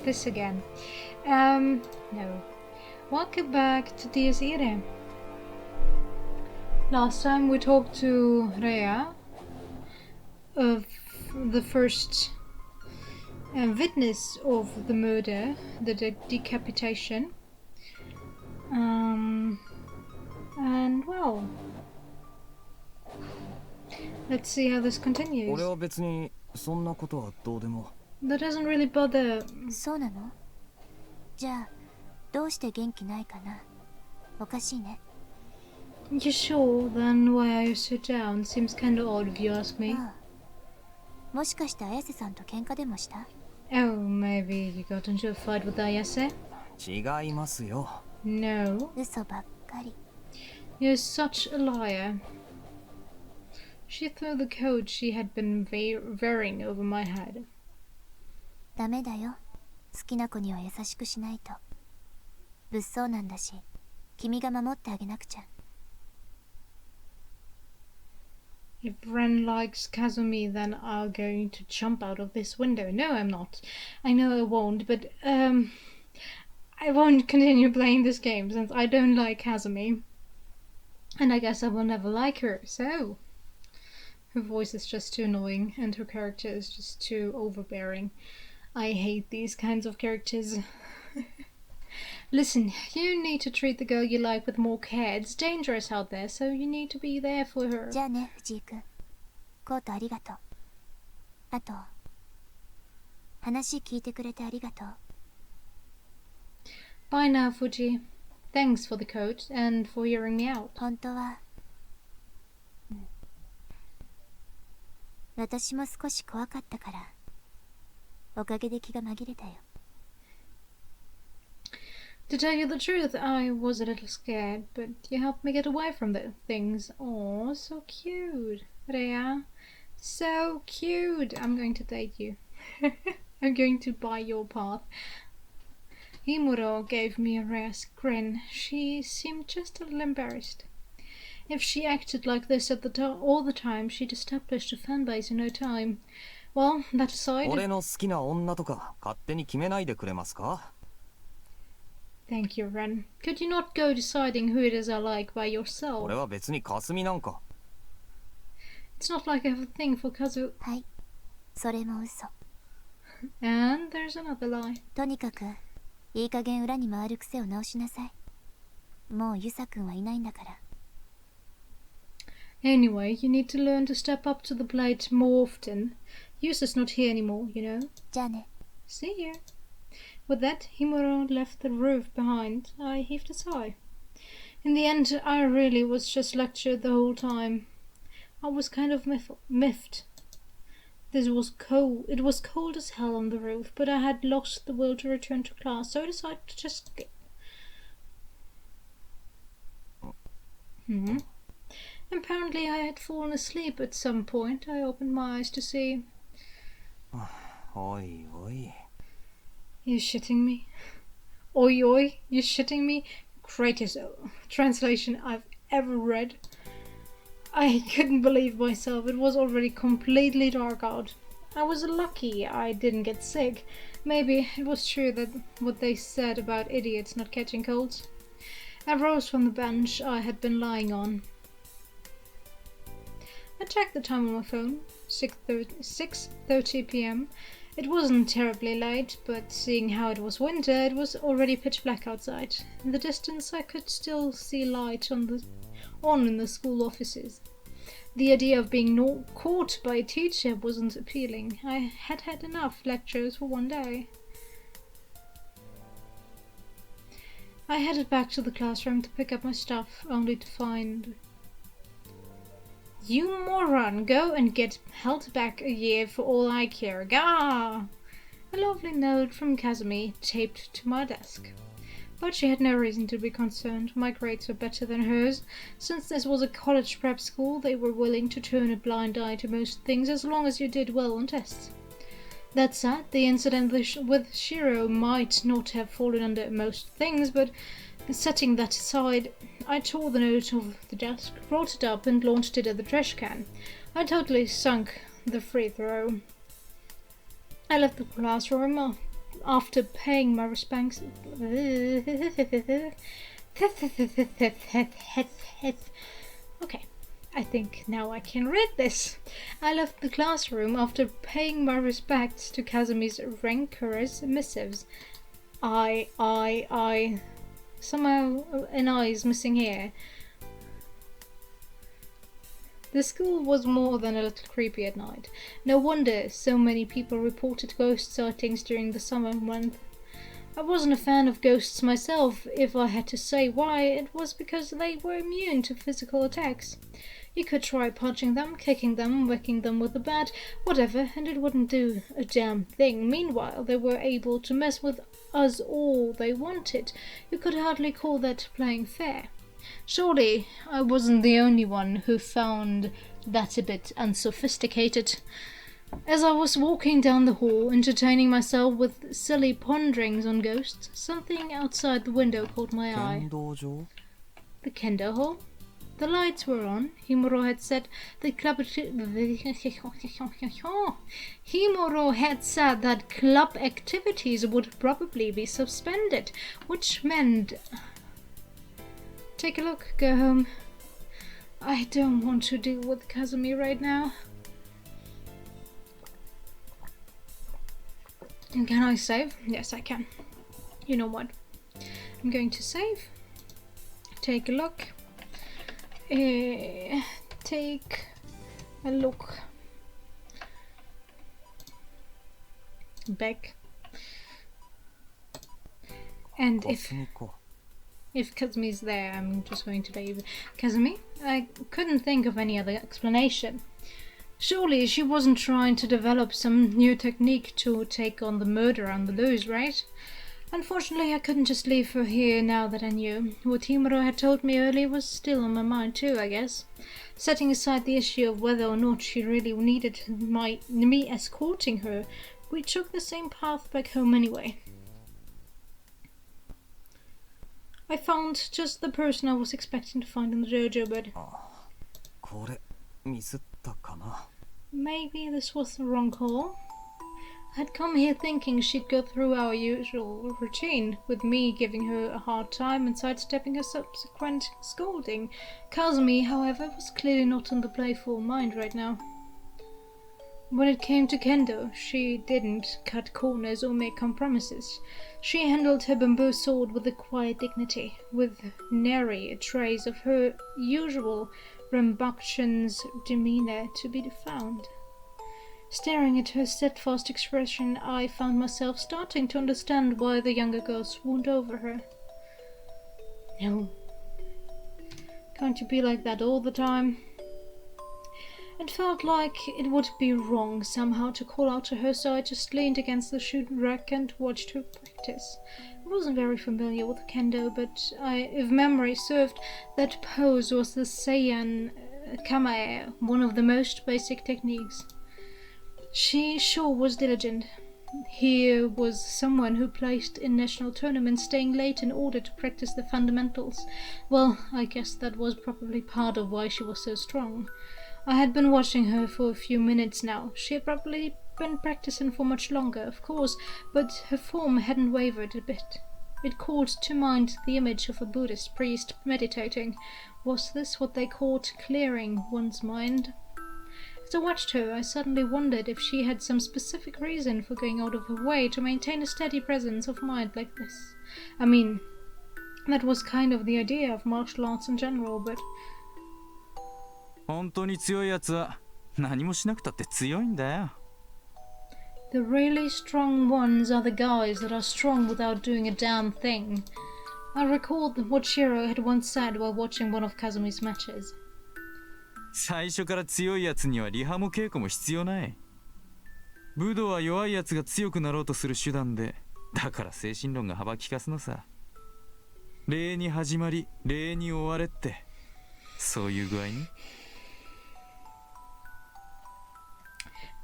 this again. No. Welcome back to DS Irae. Last time we talked to Rea of the first witness of the murder, the decapitation. And well, let's see how this continues. That doesn't really bother. そうなの? じゃあどうして元気ないかな? おかしいね. You sure? Then why are you so down? Seems kinda odd if you ask me. もしかして綾瀬さんと喧嘩でもした? Oh, maybe you got into a fight with Ayase? 違いますよ. No. 嘘ばっかり. You're such a liar. She threw the coat she had been wearing over my head. ダメだよ. 好きな子には優しくしないと. 物騒なんだし、君が守ってあげなくちゃ. If Ren likes Kazumi, then I'm going to jump out of this window. No, I'm not. I know I won't, but I won't continue playing this game since I don't like Kazumi. And I guess I will never like her, so... Her voice is just too annoying, and her character is just too overbearing. I hate these kinds of characters. Listen, you need to treat the girl you like with more care. It's dangerous out there, so you need to be there for her. じゃあね、藤井くん。コートありがとう。あと、話聞いてくれてありがとう。Bye now, Fuji. Thanks for the coat and for hearing me out. 本当は、私も少し怖かったから、おかげで気が紛れたよ。To tell you the truth, I was a little scared, but you helped me get away from the things. Oh, so cute. Rea. So cute. I'm going to date you. I'm going to buy your path. Himuro gave me a rare grin. She seemed just a little embarrassed. If she acted like this at all the time, she'd established a fan base in no time. Well, that aside... 俺の好きな女とか勝手に決めないでくれますか? Thank you, Ren. Could you not go deciding who it is I like by yourself? 俺は別に霞なんか. It's not like I have a thing for Kazu. はい、それも嘘。And there's another lie. とにかく、いい加減裏に回る癖を直しなさい。もうユサ君はいないんだから。Anyway, you need to learn to step up to the plate more often. Yusa's not here anymore, you know. じゃあね。See you. With that, Himuro left the roof behind. I heaved a sigh. In the end, I really was just lectured the whole time. I was kind of miffed. This was cold. It was cold as hell on the roof, but I had lost the will to return to class, so I decided to just Apparently I had fallen asleep at some point. I opened my eyes to see... Oi, oi. You shitting me? Oi, oi, you shitting me? Greatest translation I've ever read. I couldn't believe myself. It was already completely dark out. I was lucky I didn't get sick. Maybe it was true that what they said about idiots not catching colds. I rose from the bench I had been lying on. I checked the time on my phone. 6:30 p.m. It wasn't terribly late, but seeing how it was winter, it was already pitch black outside. In the distance, I could still see light on in the school offices. The idea of being caught by a teacher wasn't appealing. I had had enough lectures for one day. I headed back to the classroom to pick up my stuff, only to find... You moron! Go and get held back a year for all I care. Gah! A lovely note from Kazumi taped to my desk. But she had no reason to be concerned. My grades were better than hers. Since this was a college prep school, they were willing to turn a blind eye to most things as long as you did well on tests. That said, the incident with Shiro might not have fallen under most things, but setting that aside, I tore the note off the desk, brought it up and launched it at the trash can. I totally sunk the free throw. I left the classroom after paying my respects. Okay, I think now I can read this. I left the classroom after paying my respects to Kazami's rancorous missives. Somehow an I is missing here. The school was more than a little creepy at night. No wonder so many people reported ghost sightings during the summer month. I wasn't a fan of ghosts myself. If I had to say why, it was because they were immune to physical attacks. You could try punching them, kicking them, whacking them with a bat, whatever, and it wouldn't do a damn thing. Meanwhile, they were able to mess with us all they wanted. You could hardly call that playing fair. Surely I wasn't the only one who found that a bit unsophisticated. As I was walking down the hall, entertaining myself with silly ponderings on ghosts, something outside the window caught my eye. The kendo hall? The lights were on. Himuro had said that club activities would probably be suspended, which meant... Take a look, go home. I don't want to deal with Kazumi right now. And can I save? Yes, I can. You know what? I'm going to save. Take a look. Take a look. Back. And if Kazumi's there, I'm just going to leave. Kazumi? I couldn't think of any other explanation. Surely she wasn't trying to develop some new technique to take on the murder on the loose, right? Unfortunately, I couldn't just leave her here now that I knew. What Himuro had told me earlier was still on my mind too, I guess. Setting aside the issue of whether or not she really needed me escorting her, we took the same path back home anyway. I found just the person I was expecting to find in the dojo, but... Maybe this was the wrong call. I'd come here thinking she'd go through our usual routine, with me giving her a hard time and sidestepping her subsequent scolding. Kazumi, however, was clearly not in the playful mind right now. When it came to kendo, she didn't cut corners or make compromises. She handled her bamboo sword with a quiet dignity, with nary a trace of her usual rambunctious demeanor to be found. Staring at her steadfast expression, I found myself starting to understand why the younger girl swooned over her. No. Can't you be like that all the time? It felt like it would be wrong somehow to call out to her, so I just leaned against the shooting rack and watched her practice. I wasn't very familiar with kendo, but if memory served, that pose was the Seiyan Kamae, one of the most basic techniques. She sure was diligent. Here was someone who placed in national tournaments, staying late in order to practice the fundamentals. Well, I guess that was probably part of why she was so strong. I had been watching her for a few minutes now. She had probably been practicing for much longer, of course, but her form hadn't wavered a bit. It called to mind the image of a Buddhist priest meditating. Was this what they called clearing one's mind? As I watched her, I suddenly wondered if she had some specific reason for going out of her way to maintain a steady presence of mind like this. I mean, that was kind of the idea of martial arts in general, but... 本当に強いやつは何もしなくたって強いんだよ。The really strong ones are the guys that are strong without doing a damn thing. I recalled what Shiro had once said while watching one of Kazumi's matches. 最初から強いやつにはリハも稽古も必要ない。武道は弱いやつが強くなろうとする手段で、だから精神論が幅利かすのさ。礼に始まり、礼に終われって、そういう具合に。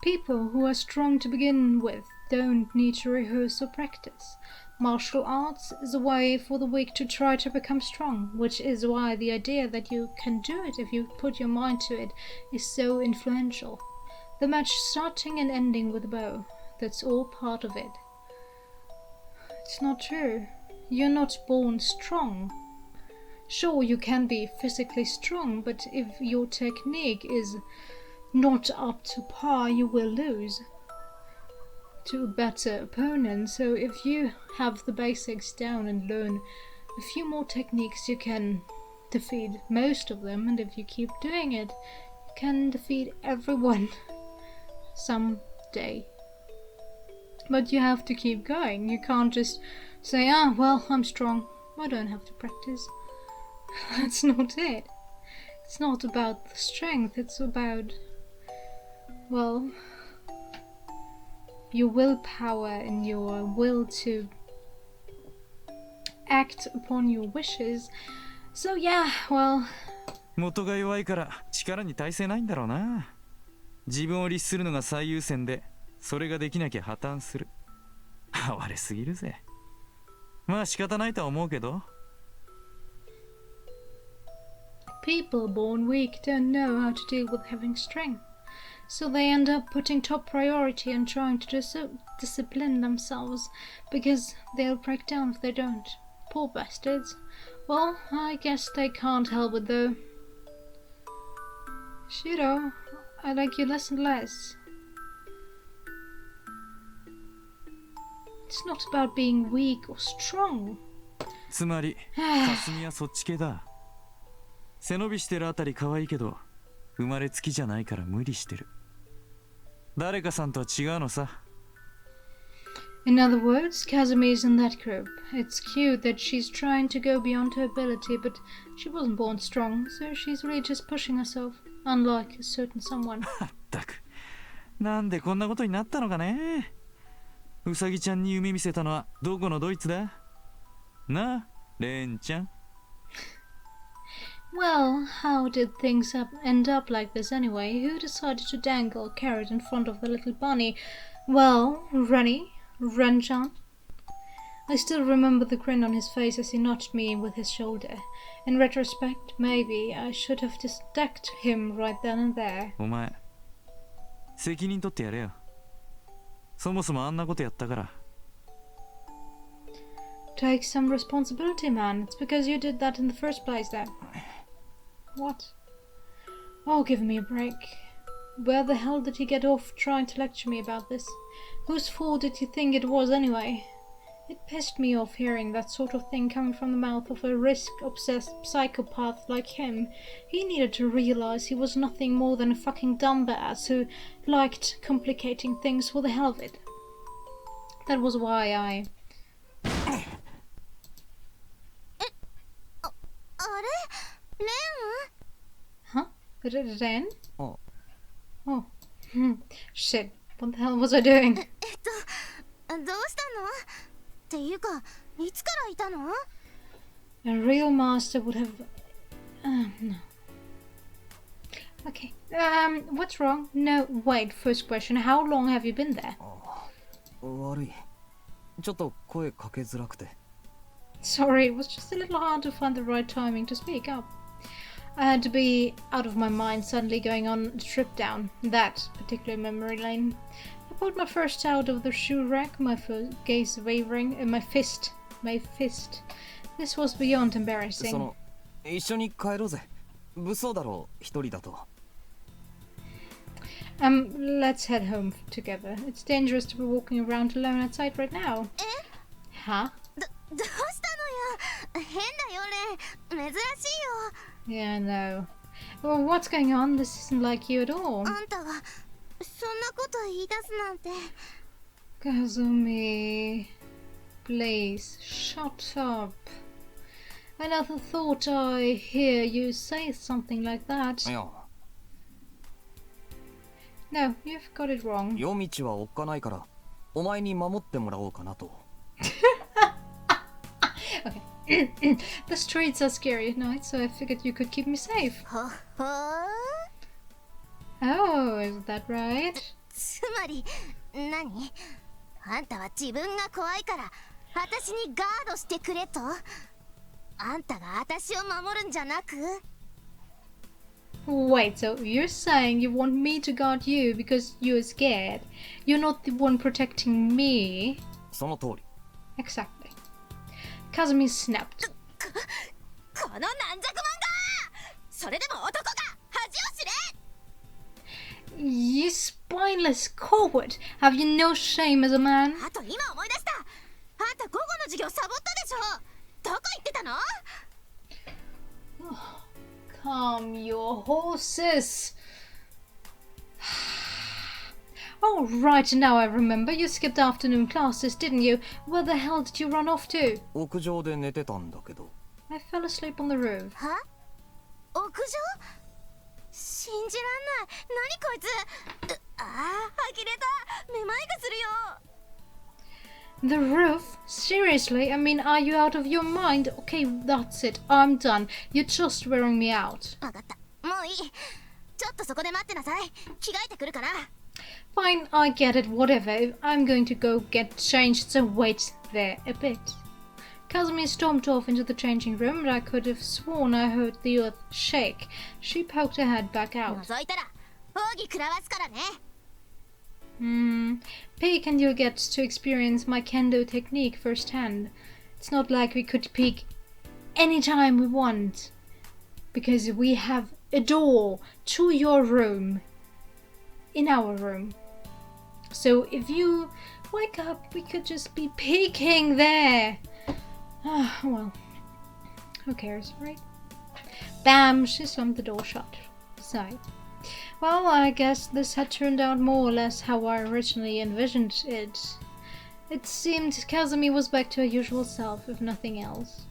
People who are strong to begin with don't need to rehearse or practice. Martial arts is a way for the weak to try to become strong, which is why the idea that you can do it if you put your mind to it is so influential. The match starting and ending with a bow, that's all part of it. It's not true. You're not born strong. Sure, you can be physically strong, but if your technique is not up to par, you will lose to a better opponent. So if you have the basics down and learn a few more techniques, you can defeat most of them, and if you keep doing it, you can defeat everyone someday. But you have to keep going. You can't just say, well, I'm strong, I don't have to practice. That's not it. It's not about the strength, it's about, well, your willpower and your will to act upon your wishes. So yeah, well... 元が弱いから力に耐性ないんだろうな。自分を律するのが最優先で、それができなきゃ破綻する。哀れすぎるぜ。まあ仕方ないとは思うけど。People born weak don't know how to deal with having strength. So they end up putting top priority on trying to discipline themselves, because they'll break down if they don't. Poor bastards. Well, I guess they can't help it though. Shiro, I like you less and less. It's not about being weak or strong. つまり、霞はそっち系だ。背伸びしてるあたり可愛いけど、生まれつきじゃないから無理してる。誰かさんとは違うのさ。In other words, Kazumi's in that group. It's cute that she's trying to go beyond her ability, but she wasn't born strong, so she's really just pushing herself, unlike a certain someone. まったく、なんでこんなことになったのかね。うさぎちゃんに夢見せたのはどこのドイツだ？なあ、レンちゃん。Well, how did things end up like this anyway? Who decided to dangle a carrot in front of the little bunny? Well, Ren-chan. I still remember the grin on his face as he nudged me with his shoulder. In retrospect, maybe I should have just decked him right then and there. お前、責任取ってやれよ。そもそもあんなことやったから。Take some responsibility, man. It's because you did that in the first place, then. What? Oh, give me a break. Where the hell did he get off trying to lecture me about this? Whose fault did you think it was anyway? It pissed me off hearing that sort of thing coming from the mouth of a risk-obsessed psychopath like him. He needed to realize he was nothing more than a fucking dumbass who liked complicating things for the hell of it. That was why I... Huh? Ren? Oh. Oh. Shit. What the hell was I doing? どうしたの？っていうか、いつからいたの？ A real master would have... no. Okay. What's wrong? No, wait. First question. How long have you been there? 悪い。ちょっと声かけづらくて。Sorry, it was just a little hard to find the right timing to speak up. I had to be out of my mind suddenly going on a trip down that particular memory lane. I pulled my first out of the shoe rack, my gaze wavering, and my fist. This was beyond embarrassing. その、一緒に帰ろうぜ。物騒だろう、一人だと。Let's head home together. It's dangerous to be walking around alone outside right now. Huh? どうしたのよ？変だよね。珍しいよ。Yeah, I know. Well, what's going on? This isn't like you at all. あんたがそんなこと言い出すなんて。Kazumi, please shut up. I never thought I hear you say something like that. いや、No, you've got it wrong. 夜道はおっかないから、お前に守ってもらおうかなと。Okay. The streets are scary at night, so I figured you could keep me safe. ほほー。 Oh, is that right? つまり何？あんたは自分が怖いから私にガードしてくれと？あんたが私を守るんじゃなく？ Wait, so you're saying you want me to guard you because you're scared? You're not the one protecting me? その通り。Exactly. Kazumi snapped. この軟弱者がそれでも男が恥を知れ You spineless coward! Have you no shame as a man? あと今思い出した。あんた午後の授業サボったでしょ。どこ行ってたの Calm your horses. Oh, right, now I remember. You skipped afternoon classes, didn't you? Where the hell did you run off to? 屋上で寝てたんだけど。 I fell asleep on the roof. は屋上信じらんない。何こいつ。ああ、呆れた。めまいがするよ。 The roof? Seriously? I mean, are you out of your mind? Okay, that's it. I'm done. You're just wearing me out. わかった。もういい。ちょっとそこで待ってなさい。着替えてくるから。 Fine, I get it, whatever. I'm going to go get changed, so wait there a bit. Kazumi stormed off into the changing room, but I could have sworn I heard the earth shake. She poked her head back out. 覗いたら奥義食らわすからね。Peek and you'll get to experience my kendo technique firsthand. It's not like we could peek anytime we want, because we have a door to your room in our room. So if you wake up, we could just be peeking there. Ah, well, who cares, right? Bam! She slammed the door shut. Sighed. Well, I guess this had turned out more or less how I originally envisioned it. It seemed Kazumi was back to her usual self, if nothing else.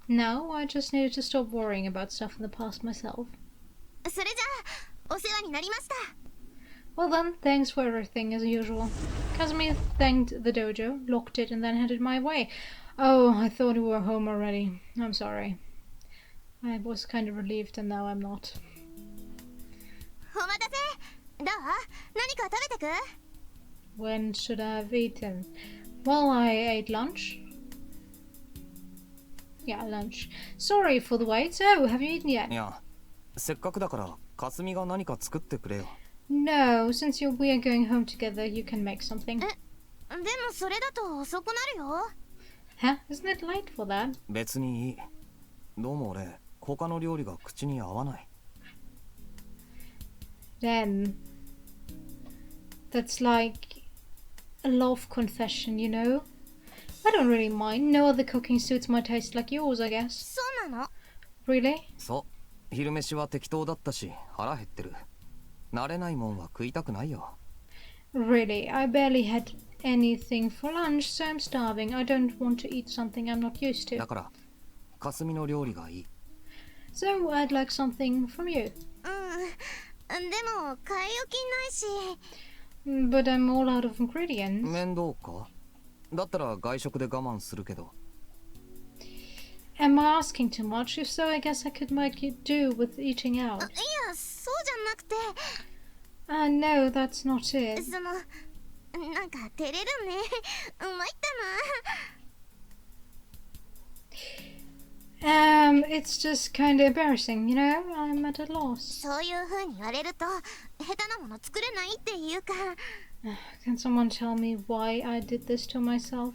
Now, I just needed to stop worrying about stuff in the past myself. それじゃあお世話になりました。 Well then, thanks for everything as usual. Kazumi thanked the dojo, locked it, and then headed my way. Oh, I thought we were home already. I'm sorry. I was kind of relieved, and now I'm not. お待たせ。どう？何か食べてく？ When should I have eaten? Well, I ate lunch. Yeah, lunch. Sorry for the wait. Oh, have you eaten yet? いや、せっかくだからかすみが何か作ってくれよ。 No, since we are going home together, you can make something. でもそれだと遅くなるよ。 Huh? Isn't it late for that? 別にいい。どうも俺、他の料理が口に合わない。 Then that's like a love confession, you know? I don't really mind. No other cooking suits my taste like yours, I guess. そうなの？ Really? そう、昼飯は適当だったし腹減ってる。慣れないもんは食いたくないよ。 Really? I barely had anything for lunch, so I'm starving. I don't want to eat something I'm not used to. だから、かすみの料理がいい。 So I'd like something from you. でも買い置きないし。 But I'm all out of ingredients. 面倒か？だったら外食で我慢するけど。 Am I asking too much? If so, I guess I could make it do with eating out. いや、そうじゃなくて。 No, that's not it. その、なんか照れるね。参ったな。It's just kind of embarrassing, you know? I'm at a loss. そういう風に言われると、下手なもの作れないっていうか。Can someone tell me why I did this to myself?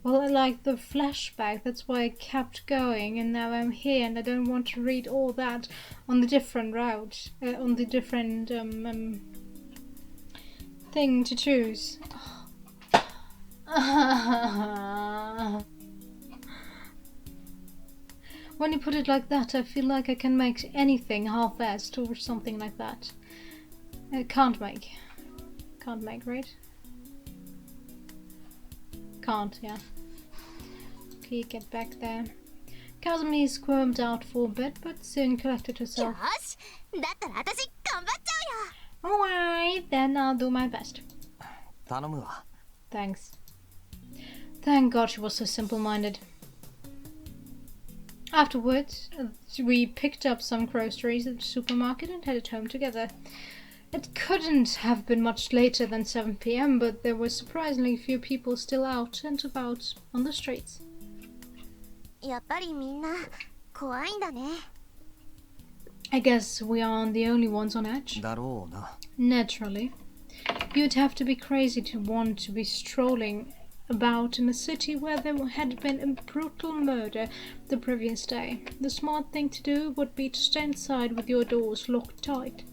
Well, I like the flashback, that's why I kept going, and now I'm here and I don't want to read all that on the different route, on the different thing to choose. When you put it like that, I feel like I can make anything half-assed or something like that. Can't make, right? Can't, yeah. Okay, get back there. Kazumi squirmed out for a bit, but soon collected よ herself. し、だったら私頑張っちゃうよ。 Alright, then I'll do my best. 頼むわ。 Thanks. Thank God she was so simple-minded. Afterwards, we picked up some groceries at the supermarket and headed home together. It couldn't have been much later than 7 p.m, but there were surprisingly few people still out and about on the streets. やっぱりみんな怖いんだね。 I guess we aren't the only ones on edge. だろうな。 Naturally. You'd have to be crazy to want to be strolling about in a city where there had been a brutal murder the previous day. The smart thing to do would be to stay inside with your doors locked tight.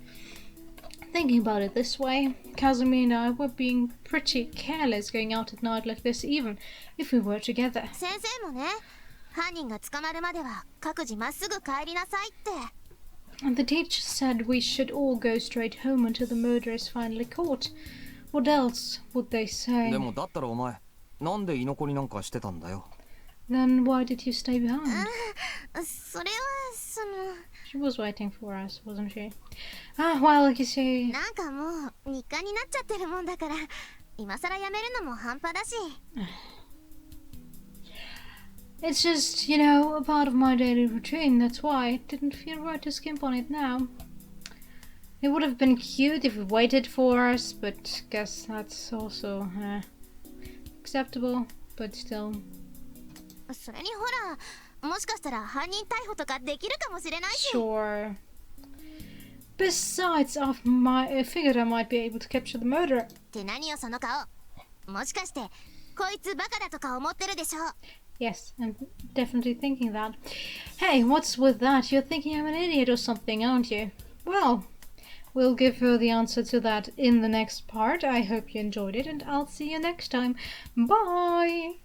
Thinking about it this way, Kazumi and I were being pretty careless going out at night like this, even if we were together. 先生もね、犯人が捕まるまでは各自まっすぐ帰りなさいって。 And the teacher said we should all go straight home until the murderer is finally caught. What else would they say? でもだったらお前なんで居残りなんかしてたんだよ。 Then why did you stay behind? それはその She was waiting for us, wasn't she? Ah, well, you see... なんかもう日課になっちゃってるもんだから今更やめるのも半端だし It's just, you know, a part of my daily routine, that's why it didn't feel right to skimp on it now. It would have been cute if it waited for us, but guess that's also acceptable, but still. それにほらもしかしたら犯人逮捕とかできるかもしれないし Sure. Besides, I figured I might be able to capture the murderer. って何よその顔もしかしてこいつバカだとか思ってるでしょ Yes, I'm definitely thinking that. Hey, what's with that? You're thinking I'm an idiot or something, aren't you? Well, we'll give her the answer to that in the next part. I hope you enjoyed it, and I'll see you next time. Bye!